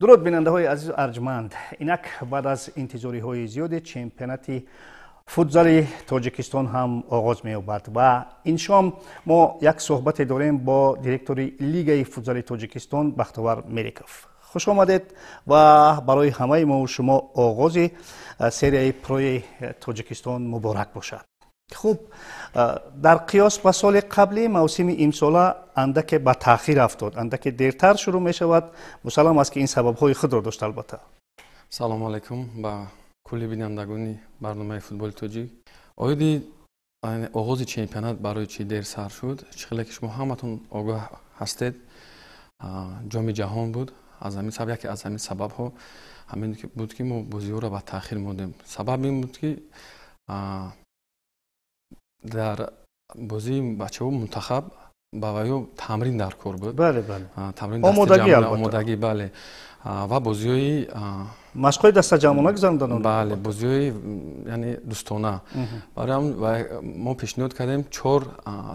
درود بیننده های عزیز و ارجمند، اینک بعد از انتظاری های زیاد چمپیونات فوتزال تاجیکستان هم آغاز می یابد و این شام ما یک صحبت داریم با دیرکتور لیگ فوتزال تاجیکستان بختیار میرکوف. خوش آمدید و برای همه ما و شما آغاز سری پروی تاجیکستان مبارک باشد. خوب، در قیاس با سال قبلی موسم امسال اندک به تأخیر افتاد، اندک دیرتر شروع می شود. مسلم است که این سبب های خود را داشت. البته سلام علیکم با کلی بینندگانی برنامه فوتبال تاجیک. آیدی آغاز چمپیونات برای چی دیر سر شد؟ چخیلی که شما همتون آگاه هستید، جام جهان بود. از همین سبب یکی از همین سبب ها همین بود که ما بازی ها را به تأخیر ماندیم. سبب این بود که در بازی بچه ها منتخب باید تمرین در کار بود. بله بله. تمرین آمادگی بله. و بازی های مشقای دست جمعونه گذاردن. بله، بازی های یعنی دوستانه. برای ما پیشنهاد کردیم 4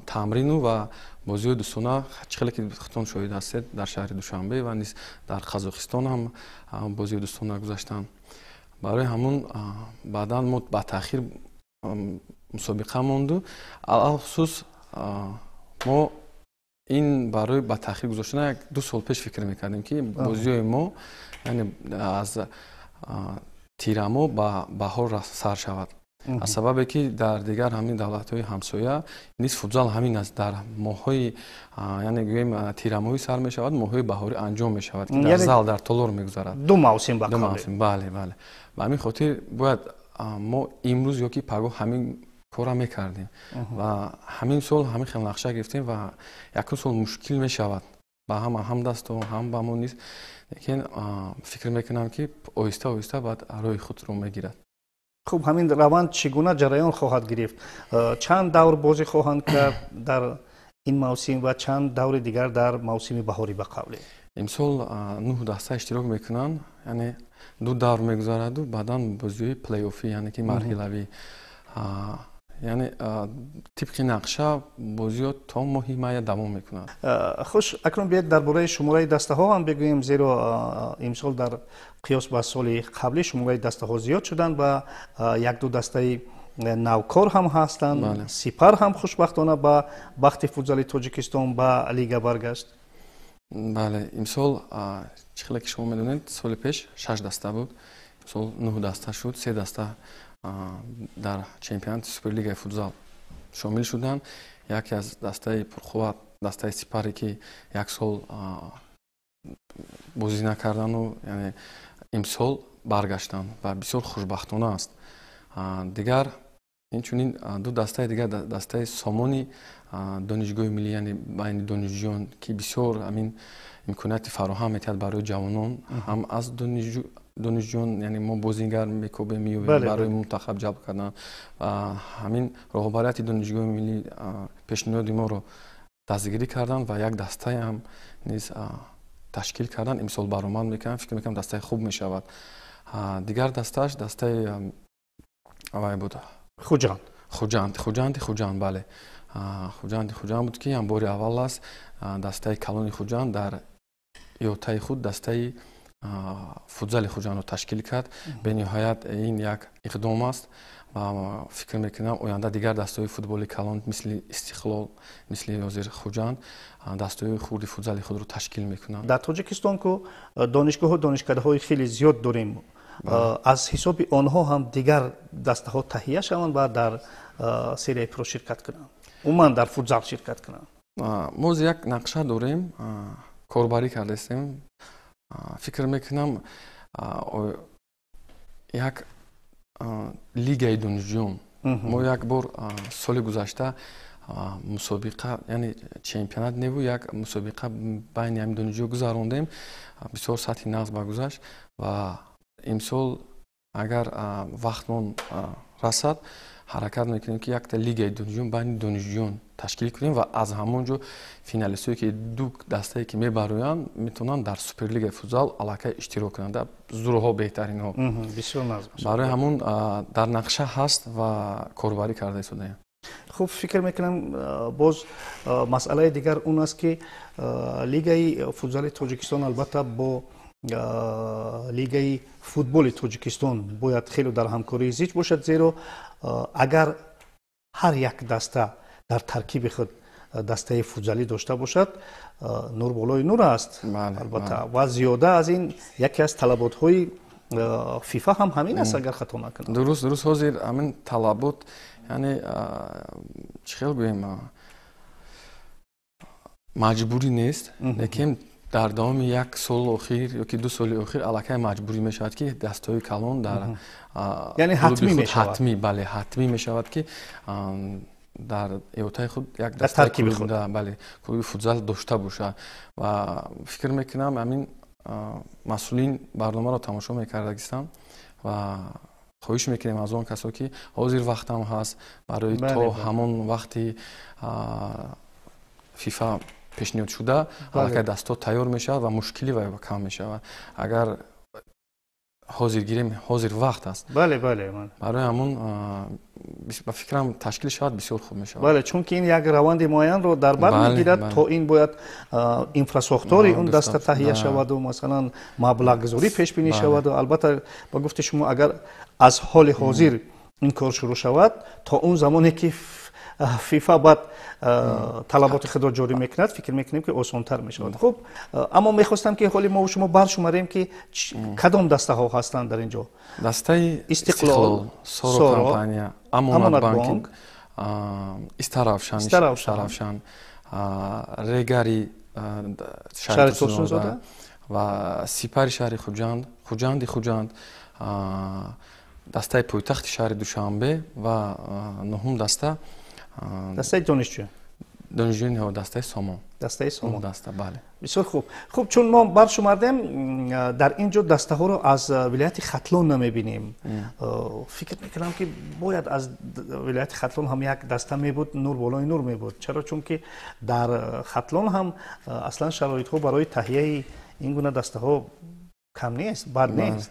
تمرین و بازی های دوستانه خیلی که خودتون شاهد هستید در شهر دوشنبه و نیز در قزاقستان هم بازی دوستانه گذاشتن. برای همون بعدا ما با تأخیر مسابقه موند. خصوص ما این برای با تأخیر گذاشتن 2 سال پیش فکر میکردیم که بازی ما یعنی از تیرمو با بهار سر شود. از سببی که در دیگر همین دولت‌های همسایه نیز فوتبال همین است، در ماه‌های یعنی گویم تیرموی سر می شود، ماه‌های بهاری انجام می شود که در زال در طولور میگذرد. 2 موسم دو موسم بله بله. و همین خاطر باید ما امروز یا که پگاه همین کارا میکردیم و همین سال همین خیلی نقشه گرفتیم و یک سال مشکل می شود با هم دست و هم با ما نیست. لیکن فکر میکنم که آهسته آهسته بعد روی خود رو میگیرد. خب همین روند چگونه جریان خواهد گرفت؟ چند دور بازی خواهند کرد در این موسم و چند دور دیگر در موسم بهاری به قبل؟ امسال 9 دسته اشتراک میکنن، یعنی 2 دور میگذارد و بعدا بازی پلی آفی یعنی که مرحله‌ای یعنی طبق نقشه بازی تا ماهی مای دوام میکنند. خوش، اکنون بیاید درباره شماره دسته ها هم بگوییم، زیرا امسال در قیاس با سال قبلی شماره دسته ها زیاد شدند و 1-2 دسته نوکار هم هستند. بله. سپر هم خوشبختانه با بخت فوتبال تاجیکستان با لیگ برگشت. بله، امسال چخیلی که شما میدونید سال پیش 6 دسته بود، امسال 9 دسته شد. 3 دسته در چمپیونات سوپرلیگ فوتبال شامل شدند. یکی از دسته پرقوت دسته سپری که یک سال بازی نکردن و یعنی امسال برگشتند و بسیار خوشبختانه است. دیگر اینچنین 2 دسته دیگر دسته سامانی دانشگاه ملی یعنی بین دانشجویان که بسیار همین امکانات فراهم می‌کرد برای جوانان، هم از دانشجویان یعنی ما بازیگر می‌کوبیم برای منتخب جلب کردن و همین رهبریت دانشگاه ملی پیشنهاد ما رو دستگیری کردن و یک دسته هم نیز تشکیل کردن. امسال برآمد میکنم، فکر میکنم دسته خوب میشود. دیگر دستهش دسته اوای بود خوجند بله، خوجند بود که هم بار اول است دسته کلان خوجند در ایوتای خود دسته فوتزال خوجند رو تشکیل کرد. به نهایت این یک اقدام است و فکر میکنم آینده دیگر دسته‌های فوتبال کلان مثل استقلال، مثل یازیر خوجند دسته‌های خرد فوتزال خود رو تشکیل میکنند. در تاجیکستان که دانشگاه و دانشکده‌های خیلی زیاد داریم، از حساب آنها هم دیگر دسته ها تهیه شوند و در سری پرو شرکت کنند، عموما در فوتزال شرکت کنند. ما یک نقشه داریم، کاربری کردیم. فکر میکنم یک لیگ دانشجویان ما یک بار سال گذشته مسابقه یعنی چمپیونات نبود، یک مسابقه بین هم دانشجو گذراندیم، بسیار سطح نقض برگذشت و امسال اگر وقتمون رسد حرکت میکنیم که یک تا لیگ دانشجویان بین دانشجویان تشکیل کنیم و از همونجا فینالیستایی که 2 دسته که میبرویند میتونن در سوپرلیگ فوتبال علاقه اشتراک کنند در زورها بهترین ها. بسیار نازم. برای همون در نقشه هست و کاربری کرده شده. خوب، فکر میکنم باز مسئله دیگر اون است که لیگ فوتبال تاجیکستان البته با лигаи футболи Тоҷикистон бояд хеле дар ҳамкории зич бошад, зеро агар ҳар як даста дар таркиби худ дастаи футзалӣ дошта бошад, нур болои нур аст. Албатта ва зиёда аз ин яке аз талаботҳои фифа ҳам ҳамин аст, агар хато накунам. Дуруст ҳозир ҳамин талабот, яъне чӣ хел гӯем, маҷбурӣ нест, лекин дар давоми як соли охир ёки ду соли охир аллакай маҷбурӣ мешавад ки дастаҳои калон дар яъне ҳатмӣ мешавад. ҳатмӣ мешавад ки дар эҳотаи худ як дастаи клуби футзал дошта бошад. Ва фикр мекунам ҳамин масъулин барномаро тамошо мекардагистанд ва хоҳиш мекунем аз он касо ки ҳозир вақтам ҳаст барои то ҳамон вақти фифа пешниҳод шуда аллакай дастҳо тайёр мешавад ва мушкили вай кам мешавад. Агар ҳозир гирем, ҳозир вақт аст. Барои ҳамон ба фикрам ташкил шавад бисёр хуб мешавад. Чунки ин як раванди муайянро дар бар мегирад, то ин бояд инфрасохтори он даста таҳия шаваду масалан маблағгузорӣ пешбинӣ шаваду. Албатта ба гуфти шумо агар аз ҳоли ҳозир ин кор шурӯъ шавад, то он замоне ки фифа баъд талаботи худро ҷорӣ мекунад, фикр мекунем ки осонтар мешавад. Хуб, аммо мехостам ки ҳоли мо шумо баршумарем ки кадом дастаҳо ҳастанд дар ин ҷо? Дастаи Истиқлол, Соро компания, Амонат банк, Истаравшан, Регари шаҳри Турсунзода ва Сипари шаҳри Хуҷанди Хуҷанд, дастаи пойтахти шаҳри Душанбе ва нуҳум даста дастаи донишҷӯи дастаи Сомон. Дастаи Сомон. Бале. Бисёр хуб. Хуб, чун мо баршумардем дар ин ҷо дастаҳоро аз вилояти Хатлон намебинем. Фикр мекунам ки бояд аз вилояти Хатлон ҳам як даста мебуд, нур болои нур мебуд. Чаро? Чунки дар Хатлон ҳам аслан шароитҳо барои таҳияи ин гуна дастаҳо кам нест, бад нест.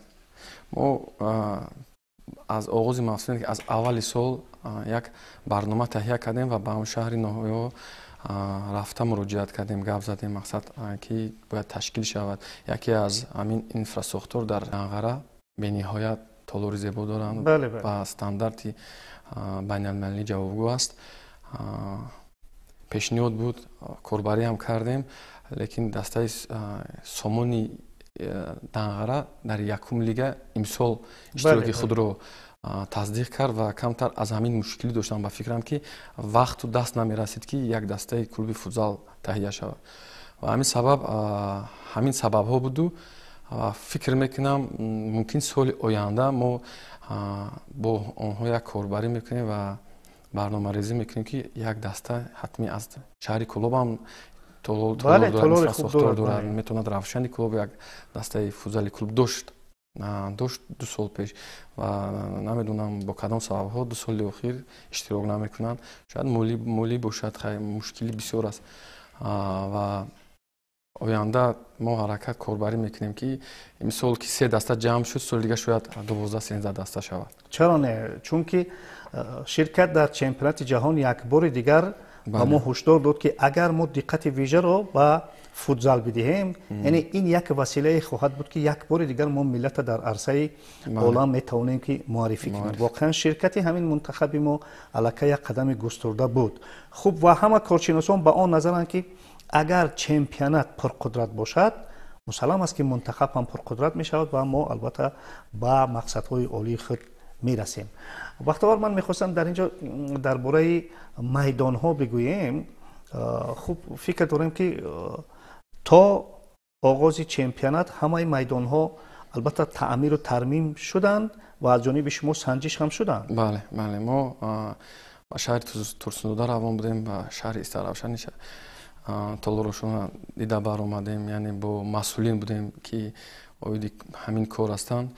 Мо аз оғози мавсим, аз аввали сол як барнома таҳия кардем ва ба он шаҳри ноҳиё рафта муроҷиат кардем, гап задем, мақсад ки бояд ташкил шавад. Яке аз ҳамин инфрасохтор дар Анғара бениҳоят толори зебо доранд ва стандарти байналмилалӣ ҷавобгӯ аст. Пешниҳод буд, корбариам кардем, лекин дастаи Сомони Данғара дар якум лига имсол иштироки худро таздиқ кард ва камтар аз ҳамин мушкилӣ доштам. Ба фикрам ки вақту даст намерасид ки як дастаи клуби футзал таҳия шавад. Ва ҳамин сабабҳо буду. Фикр мекунам мумкин соли оянда мо бо онҳо як корбарӣ мекунем ва барномарезӣ мекунем ки як даста ҳатмӣ аз шаҳри Кӯлобам толор метавонад Равшани клуб як дастаи футзали клуб дошт ду сол пеш ва намедонам бо кадом сабабҳо ду соли охир иштирок намекунанд. Шояд молӣ бошад, мушкили бисёр аст ва оянда мо ҳаракат корбарӣ мекунем ки имсол ки 3 даста ҷамъ шуд, соли дига шояд 12-13 даста шавад. Чаро не? Чунки ширкат дар чемпионати ҷаҳон як бори дигар ба мо ҳушдор дод ки агар мо диққати вижаро ба футзал бидиҳем, яъне ин як василае хоҳад буд ки як бори дигар мо миллата дар арсаи олам метавонем ки муаррифӣ кунем. Воқеан ширкати ҳамин мунтахаби мо аллакай як қадами густурда буд. Хуб, ва ҳама коршиносон ба он назаранд ки агар чемпионат пурқудрат бошад, мусаллам аст ки мунтахаб ҳам пурқудрат мешавад ва мо албатта ба мақсадҳои олии худ мерасем. Вақтовар ман мехостам дар ин ҷо дар бораи майдонҳо бигӯем. Хуб, фикр дорем ки то оғози чемпионат ҳамаи майдонҳо албатта таъмиру тармим шуданд ва аз ҷониби шумо санҷиш ҳам шуданд. Бале, мо ба шаҳри Турсунзода равон будем, ба шаҳри Истаравшани толорошона дида баромадем, яъне бо масъулин будем ки оиди ҳамин кор ҳастанд.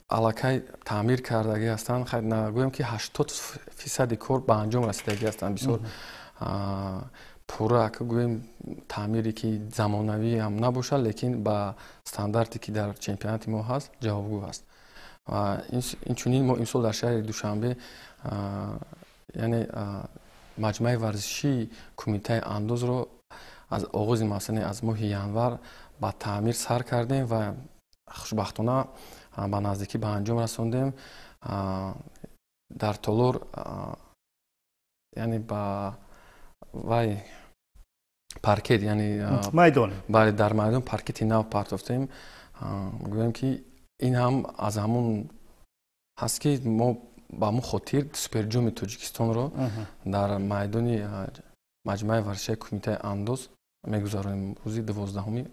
аллакай таъмир кардагӣ ҳастанд. Нагӯям ки 80% кор ба анҷом расидагӣ ҳастанд. Бисёр пурра гӯем таъмире ки замонавӣ ҳам набошад, лекин ба стандарте ки дар чемпионати мо ҳаст ҷавобгӯ ҳаст. Ва инчунин мо имсол дар шаҳри Душанбе яъне маҷмӯи варзишии кумитаи андозро аз оғози мавсими аз моҳи январ ба таъмир сар кардем ва хушбахтона ба наздикӣ ба анҷом расондем. дар толор яъне ба вай паркет яъне майдон бале дар майдон паркети нав партофтем. гӯем ки ин ҳам аз ҳамун ҳаст ки мо ба ҳамун хотир суперҷоми тоҷикистонро дар майдони маҷмӯаи варзишии кумитаи андоз мегузаронем рӯзи 12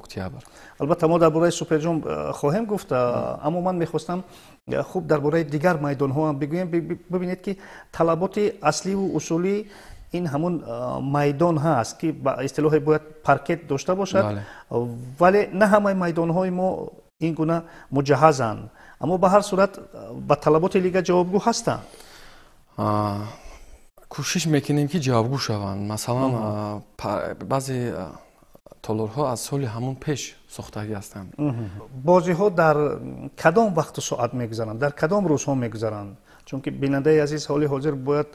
октябр. албатта мо дар бораи суперҷом хоҳем гуфт, аммо ман мехостам хуб дар бораи дигар майдонҳо ҳам бигӯем. бибинед ки талаботи асливу усулӣ ин ҳамун майдон ҳаст ки ба истилоҳе бояд паркет дошта бошад, вале на ҳамаи майдонҳои мо ин гуна муҷаҳҳазанд, аммо ба ҳар сурат ба талаботи лига ҷавобгӯ ҳастанд. кӯшиш мекунем ки ҷавобгӯ шаванд. Масалан баъзе толорҳо аз соли ҳамон пеш сохтагӣ ҳастанд. бозиҳо дар кадом вақту соат мегузаранд, дар кадом рӯзҳо мегузаранд? чунки бинандаи азиз ҳоли ҳозир бояд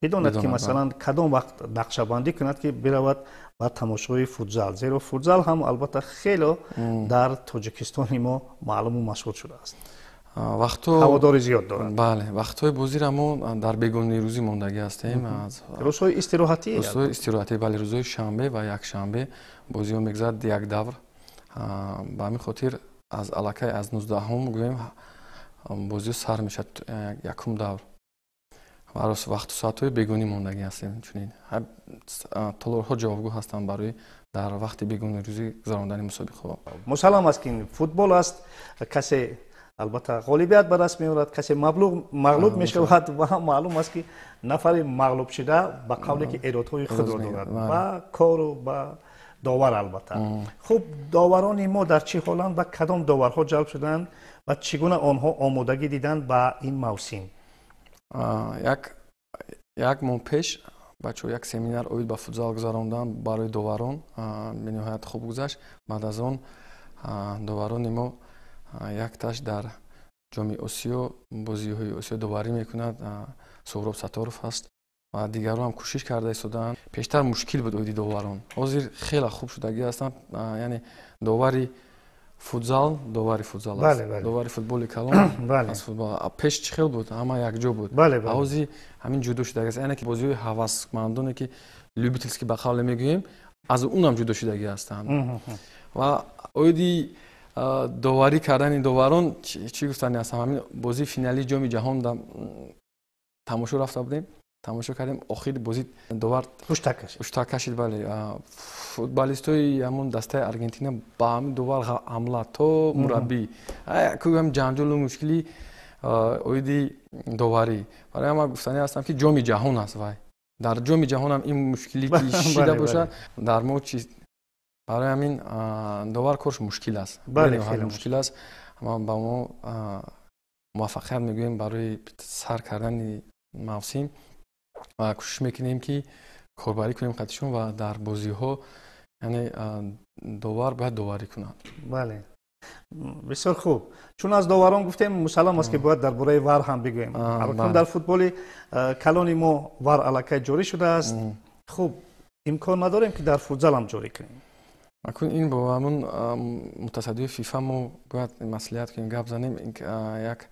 бидонад ки масалан кадом вақт нақшабандӣ кунад ки биравад ба тамошои футзал, зеро футзал ҳам албатта хело дар тоҷикистони мо маълуму машҳур шудааст. ҳаводори зиёд дорад. бале, вақтҳои бозиро мо дар бегонирӯзӣ мондагӣ ҳастем. рӯзҳои истироҳатӣ, рӯзҳои истироҳатӣ, бале, рӯзҳои шанбе ва якшанбе бозиҳо мегузарад як давр. ба ҳамин хотир аз аллакай аз 19 гӯем бозиҳо сар мешавад якум давр. вақту соатҳои бегонӣ мондагӣ ҳастем. чунин толорҳо ҷавобгӯ ҳастанд барои дар вақти бегонирӯзӣ гузарондани мусобиқаҳо. мусаллам аст ки футбол аст, касе албатта ғолибият ба даст меорад, касе мағлуб мешавад ва маълум аст ки нафари мағлубшуда ба қавле ки эродҳои худро дорад, ба кору ба довар. албатта хуб, доварони мо дар чӣ ҳоланд, ба кадом доварҳо ҷалб шуданд ва чӣ гуна онҳо омодагӣ диданд ба ин мавсим? як моҳ пеш бачаҳо як семинар оид ба футзал гузаронданд барои доварон. бениҳоят хуб гузашт. баъд аз он доварони мо якташ дар ҷоми осиё бозиҳои осиё доварӣ мекунад. сӯҳроб сатторов ҳаст ва дигарҳо ҳам кӯшиш карда истодаанд. пештар мушкил буд оиди доварон, ҳозир хеле хуб шудагӣ ҳастанд. яъне довари футзал аст, довари футболи калон аз футбол. пеш чӣ хел буд? ҳама якҷо буд. ҳозир ҳамин ҷудо шудагӣ аст. яъне ки бозиҳои ҳавасмандоне ки любительски ба қавле мегӯем, аз унам ҷудо шудагӣ ҳастанд. ва оиди доварӣ кардани доварон чӣ гуфтани ҳастам? ҳамин бозии финалии ҷоми ҷаҳон тамошо рафта будем, тамошо кардем. охири бозӣ довар уштак кашид. бале, футболистои ҳамон дастаи Аргентина ба ҳамин довар ҳамла то мураббӣ ҳам ҷанҷолу мушкилӣ оиди доварӣ. барои ҳама гуфтани ҳастам ки ҷоми ҷаҳон аст вай. дар ҷоми ҷаҳон ҳам ин мушкилӣ ки шида бошад, дар мо чи барои ҳамин довар корш мушкил аст. мушкил аст. ба мо муваффақият мегӯем барои сар кардани мавсим ва кӯшиш мекунем ки корбарӣ кунем қатишон ва дар бозиҳо яъне довар бояд доварӣ кунад. бале, бисёр хуб. чун аз доварон гуфтем, мусаллам аст ки бояд дар бораи вар ҳам бигӯем. албатта дар футболи калони мо вар аллакай ҷорӣ шудааст. хуб, имкон надорем ки дар футзал ҳам ҷорӣ кунем? акун ин бо ҳамун мутасаддиои фифа мо бояд маслиҳат кунем, гап занем. як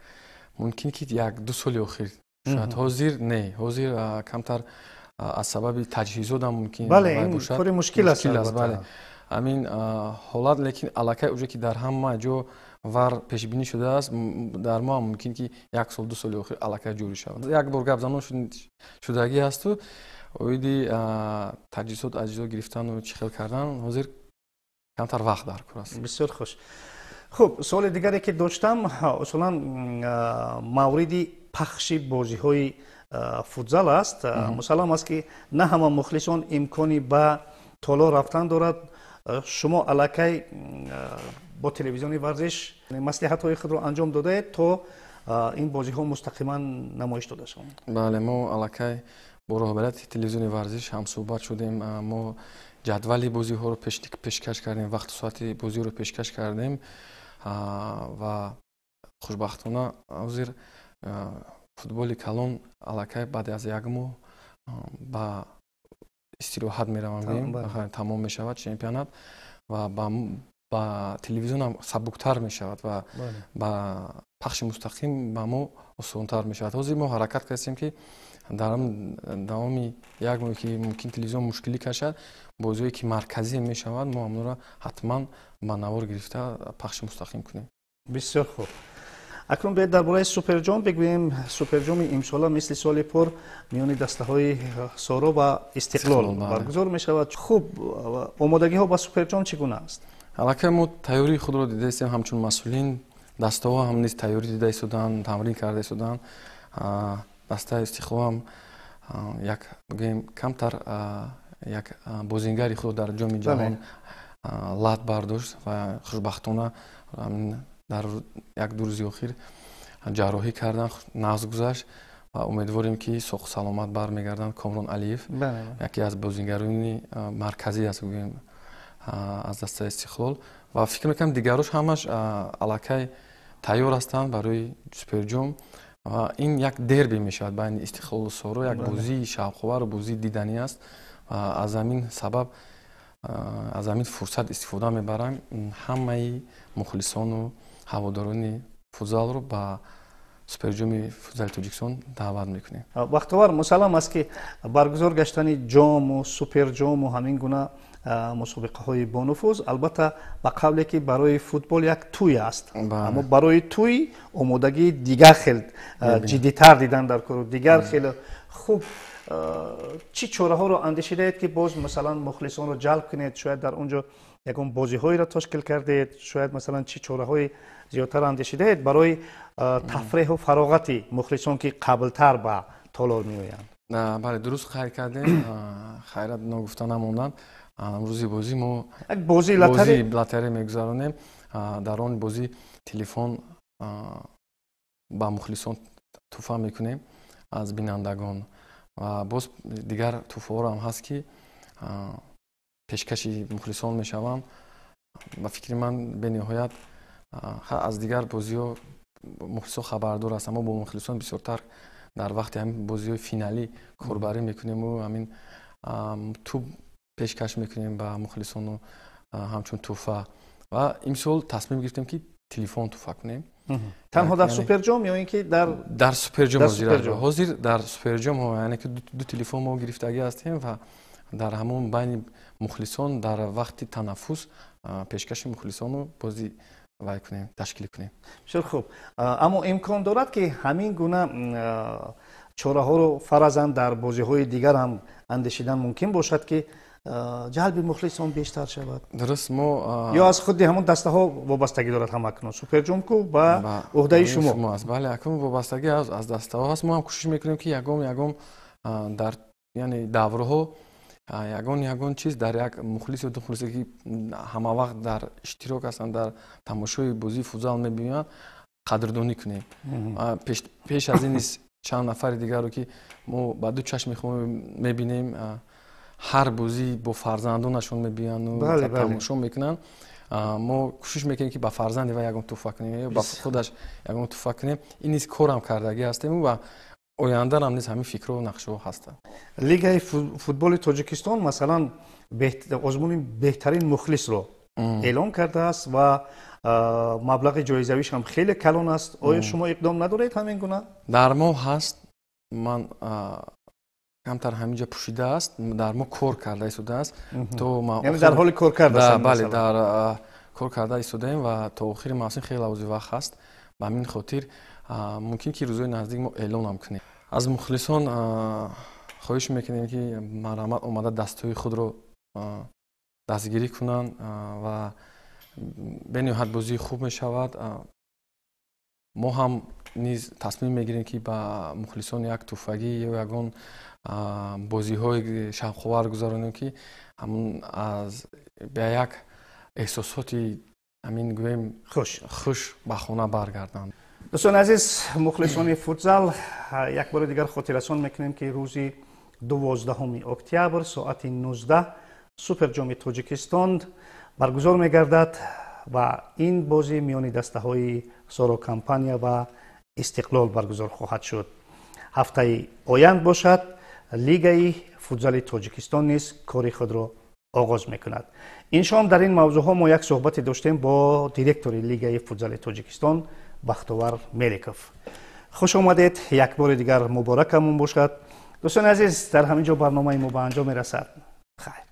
мумкин ки 1-2 соли охир шояд. ҳозир не, ҳозир камтар аз сабаби таҷҳизотам мумкин бошад. кори мушкил аст. бале, ҳамин ҳолат. лекин аллакай уҷо ки дар ҳама ҷо вар пешбинӣ шудааст, дар мо ҳам мумкин ки 1 сол 2 соли охир аллакай ҷорӣ шавад. як бор гап занон шудагӣ ҳасту оиди таҷҳизот аҷзо гирифтану чӣ хел кардан ҳозир камтар вақт дар кор аст. бисёр хуш. хуб, суоли дигаре ки доштам усулан мавриди пахши бозиҳои футзал аст. мусаллам аст ки на ҳама мухлисон имкони ба толо рафтан дорад. шумо аллакай бо телевизиони варзиш маслиҳатҳои худро анҷом додаед то ин бозиҳо мустақиман намоиш дода шаванд? бале, мо аллакай бо роҳбарияти телевизиони варзиш ҳамсӯҳбат шудем. мо ҷадвали бозиҳоро пешкаш кардем, вақту соати бозиҳоро пешкаш кардем ва хушбахтона ҳозир футболи калон аллакай баъд аз як моҳ ба истироҳат меравам гӯем тамом мешавад чемпионат ва ба телевизион ҳам сабуктар мешавад ва ба пахши мустақим ба мо осонтар мешавад. ҳозир мо ҳаракат кардем ки дар давоми як моҳ ки мумкин телевизион мушкилӣ кашад, бозиҳое ки марказӣ мешавад мо амнро ҳатман ба навор гирифта пахши мустақим кунем. бисёр хуб. акнун бед дар бораи суперҷом бигӯем. суперҷоми имсола мисли соли пор миёни дастаҳои соро ва истиқлол баргузор мешавад. хуб, омодагиҳо ба суперҷом чӣ гуна аст? аллакай мо тайёрии худро дида истем, ҳамчун масъулин дастаҳо ҳам низ тайёрӣ дида истоданд, тамрин карда истоданд. дастаи истиқлол ҳам як бигӯем камтар як бозингари худ дар ҷоми ҷаҳон лат бардошт ва хушбахтона дар як ду рӯзи охир ҷарроҳӣ кардан, нағз гузашт ва умедворем ки соҳу саломат бармегарданд. Комрон Алиев яке аз бозингарони марказӣ аст гӯем аз дастаи истиқлол ва фикр мекунам дигарош ҳамаш аллакай тайёр ҳастанд барои суперҷом ва ин як дерби мешавад байни истиқлолу соро, як бозии шавқовару бозии диданӣ аст ва аз ҳамин сабаб аз ҳамин фурсат истифода мебарам ҳамаи мухлисону ҳаводорони футзалро ба суперҷоми футзали Тоҷикистон даъват мекунем. бахтовар мусаллам аст ки баргузор гаштани ҷому, суперҷому ҳамин гуна мусобиқаҳои бонуфуз албатта ба қавле ки барои футбол як тӯй аст, аммо барои тӯй омодагии дигар хел ҷиддитар дидан дар кору дигар хеле хуб. чӣ чораҳоро андешидаед ки боз масалан мухлисонро ҷалб кунед? шояд дар онҷо ягон бозиҳоеро ташкил кардед? шояд масалан чӣ чораҳои зиёдтар андешидаед барои тафреҳу фароғати мухлисон ки қаблтар ба толор меоянд? бале дуруст хайр кардем. хайрат ногуфта намонад. рӯзи бозӣ мо бозии лотаре мегузаронем. дар он бозӣ телефон ба мухлисон тӯҳфа мекунем аз бинандагон ва боз дигар тӯҳфаҳоро ҳам ҳаст ки пешкаши мухлисон мешаванд. ба фикри ман бениҳоят аз дигар бозиҳо мухлисон хабардор ҳастанд. аммо бо мухлисон бисёртар дар вақти ҳамин бозиҳои финалӣ корбарӣ мекунему ҳамин тӯб пешкаш мекунем ба мухлисону ҳамчун тӯҳфа ва имсол тасмим гирифтем ки телефон тӯҳфа кунем. танҳо дар суперҷом ё ин ки дар суперҷом ҳозир дар суперҷом яъне ки ду телефон мо гирифтагӣ ҳастем ва дар ҳамон байни мухлисон дар вақти танаффус пешкаши мухлисону бозӣ вай кунем, ташкил кунем. бисёр хуб. аммо имкон дорад ки ҳамин гуна чораҳоро фаразан дар бозиҳои дигар ҳам андешидан мумкин бошад ки ҷалби мухлисон бештар шавад? дуруст мо ё аз худи ҳамон дастаҳо вобастагӣ дорад ҳам акнун суперҷом ку ба уҳдаи шумо аст? бале акнун вобастагӣ аз дастаҳо ҳаст. мо ҳам кӯшиш мекунем ки ягон дар яъне давраҳо ягон чиз дар як мухлис ё ду мухлисе ки ҳама вақт дар иштирок ҳастанд дар тамошои бозии футзал мебинанд қадрдонӣ кунем. пеш аз ин низ чанд нафари дигаро ки мо ба ду чашми худ мебинем ҳар бозӣ бо фарзандонашон мебиянду тамошо мекунанд. мо кӯшиш мекунем ки ба фарзанди ва ягон тӯҳфа кунем ё ба худаш ягон тӯҳфа кунем. ин низ корам кардагӣ ҳастем ва ояндаам низ ҳамин фикру нақшаҳо ҳастанд. лигаи футболи Тоҷикистон масалан озмуни беҳтарин мухлисро эълон кардааст ва маблағи ҷоизавиш ҳам хеле калон аст. оё шумо иқдом надоред ҳамин гуна? дар мо ҳаст. ман камтар ҳаминҷа пӯшида аст. дар мо кор карда истодааст. яъне дар ҳоли кор карда? бале дар кор карда истодаем ва то охири мавсим хеле лавози вақт ҳаст. ба ҳамин хотир мумкин ки рӯзҳои наздик мо эълонам кунем. аз мухлисон хоҳиш мекунем ки марҳамат омада дастаҳои худро дастгирӣ кунанд ва бениҳоят бозии хуб мешавад. мо ҳам низ тасмим мегирем ки ба мухлисон як тӯҳфагӣ ё ягон бозиҳои шавқовар гузаронем ки ҳамон аз ба як эҳсосоти ҳамин гӯем хуш ба хона баргарданд. дӯстони азиз, мухлисони футзал, як бори дигар хотиррасон мекунем ки рӯзи 12 октябр соати 19 суперҷоми Тоҷикистон баргузор мегардад ва ин бозӣ миёни дастаҳои соро компания ва истиқлол баргузор хоҳад шуд. ҳафтаи оянд бошад. лигаи футзали тоҷикистон низ кори худро оғоз мекунад. ин шом дар ин мавзӯъҳо мо як суҳбате доштем бо директори лигаи футзали тоҷикистон бахтовар меликов. хуш омадед, як бори дигар муборакамон бошад. дӯстони азиз, дар ҳамин ҷо барномаи мо ба анҷом мерасад. хайр.